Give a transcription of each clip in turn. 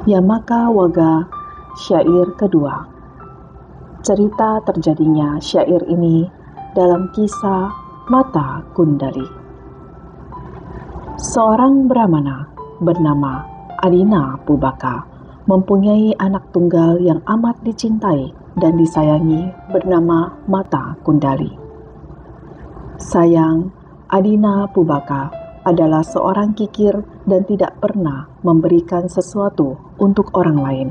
Yamaka Waga, syair kedua. Cerita terjadinya syair ini dalam kisah Mata Kundali. Seorang Brahmana bernama Adina Pubaka mempunyai anak tunggal yang amat dicintai dan disayangi bernama Mata Kundali. Sayang, Adina Pubaka adalah seorang kikir dan tidak pernah memberikan sesuatu untuk orang lain.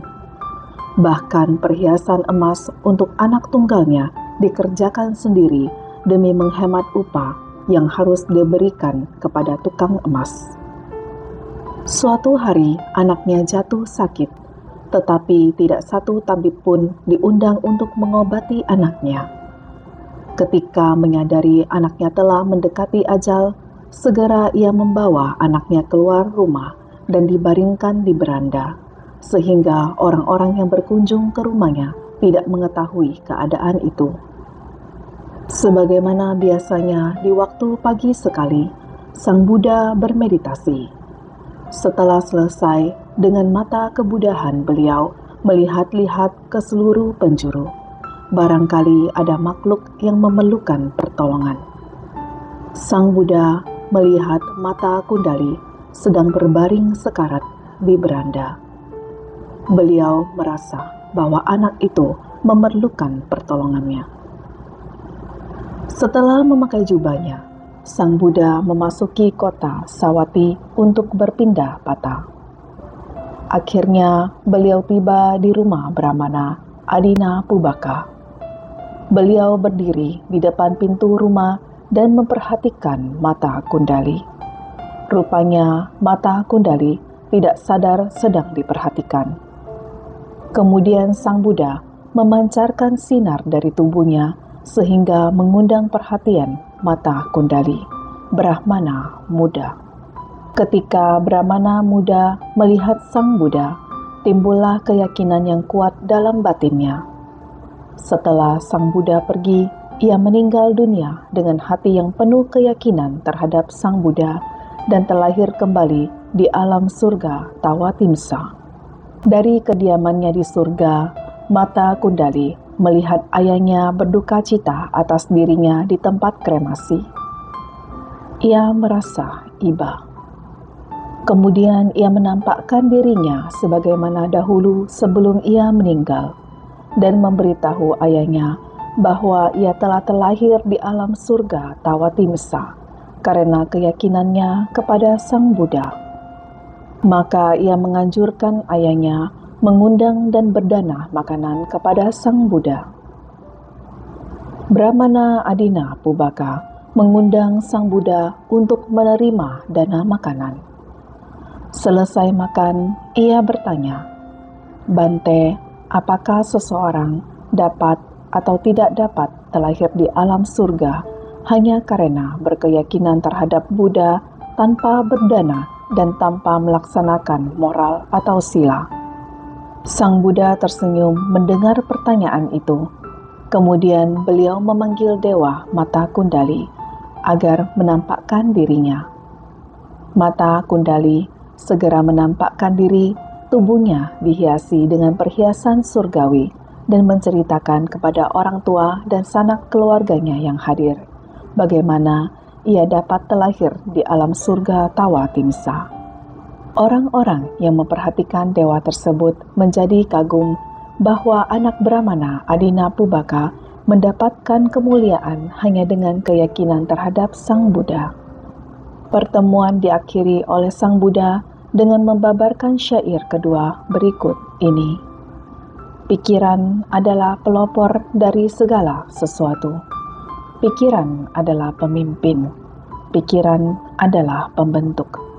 Bahkan perhiasan emas untuk anak tunggalnya dikerjakan sendiri demi menghemat upah yang harus diberikan kepada tukang emas. Suatu hari anaknya jatuh sakit, tetapi tidak satu tabib pun diundang untuk mengobati anaknya. Ketika menyadari anaknya telah mendekati ajal, segera ia membawa anaknya keluar rumah dan dibaringkan di beranda, sehingga orang-orang yang berkunjung ke rumahnya tidak mengetahui keadaan itu. Sebagaimana biasanya di waktu pagi sekali, Sang Buddha bermeditasi. Setelah selesai, dengan mata kebudahan beliau melihat-lihat ke seluruh penjuru. Barangkali ada makhluk yang memerlukan pertolongan. Sang Buddha melihat Mata Kundali sedang berbaring sekarat di beranda. Beliau merasa bahwa anak itu memerlukan pertolongannya. Setelah memakai jubahnya, Sang Buddha memasuki kota Sawati untuk berpindah patah. Akhirnya beliau tiba di rumah Brahmana Adina Pubaka. Beliau berdiri di depan pintu rumah dan memperhatikan Mata Kundali. Rupanya Mata Kundali tidak sadar sedang diperhatikan. Kemudian Sang Buddha memancarkan sinar dari tubuhnya sehingga mengundang perhatian Mata Kundali, Brahmana muda. Ketika Brahmana muda melihat Sang Buddha, timbullah keyakinan yang kuat dalam batinnya. Setelah Sang Buddha pergi, ia meninggal dunia dengan hati yang penuh keyakinan terhadap Sang Buddha dan terlahir kembali di alam surga Tawatimsa. Dari kediamannya di surga, Mata Kundali melihat ayahnya berduka cita atas dirinya di tempat kremasi. Ia merasa iba. Kemudian ia menampakkan dirinya sebagaimana dahulu sebelum ia meninggal dan memberitahu ayahnya bahwa ia telah terlahir di alam surga Tawatimsa karena keyakinannya kepada Sang Buddha. Maka ia menganjurkan ayahnya mengundang dan berdana makanan kepada Sang Buddha. Brahmana Adina Pubaka mengundang Sang Buddha untuk menerima dana makanan. Selesai makan, ia bertanya, "Bante, apakah seseorang dapat atau tidak dapat terlahir di alam surga hanya karena berkeyakinan terhadap Buddha tanpa berdana dan tanpa melaksanakan moral atau sila?" Sang Buddha tersenyum mendengar pertanyaan itu. Kemudian beliau memanggil Dewa Mata Kundali agar menampakkan dirinya. Mata Kundali segera menampakkan diri, tubuhnya dihiasi dengan perhiasan surgawi dan menceritakan kepada orang tua dan sanak keluarganya yang hadir bagaimana ia dapat terlahir di alam surga Tawatimsa. Orang-orang yang memperhatikan dewa tersebut menjadi kagum bahwa anak Brahmana Adina Pubaka mendapatkan kemuliaan hanya dengan keyakinan terhadap Sang Buddha. Pertemuan diakhiri oleh Sang Buddha dengan membabarkan syair kedua berikut ini. Pikiran adalah pelopor dari segala sesuatu. Pikiran adalah pemimpin. Pikiran adalah pembentuk.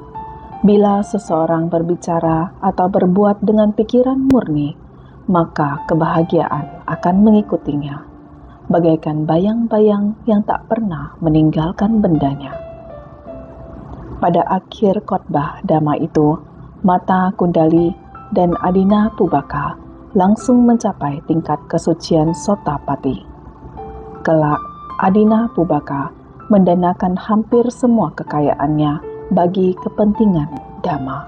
Bila seseorang berbicara atau berbuat dengan pikiran murni, maka kebahagiaan akan mengikutinya, bagaikan bayang-bayang yang tak pernah meninggalkan bendanya. Pada akhir khotbah Dhamma itu, Mata Kundali dan Adina Pubaka langsung mencapai tingkat kesucian Sotapati. Kelak, Adina Pubaka mendanakan hampir semua kekayaannya bagi kepentingan Dhamma.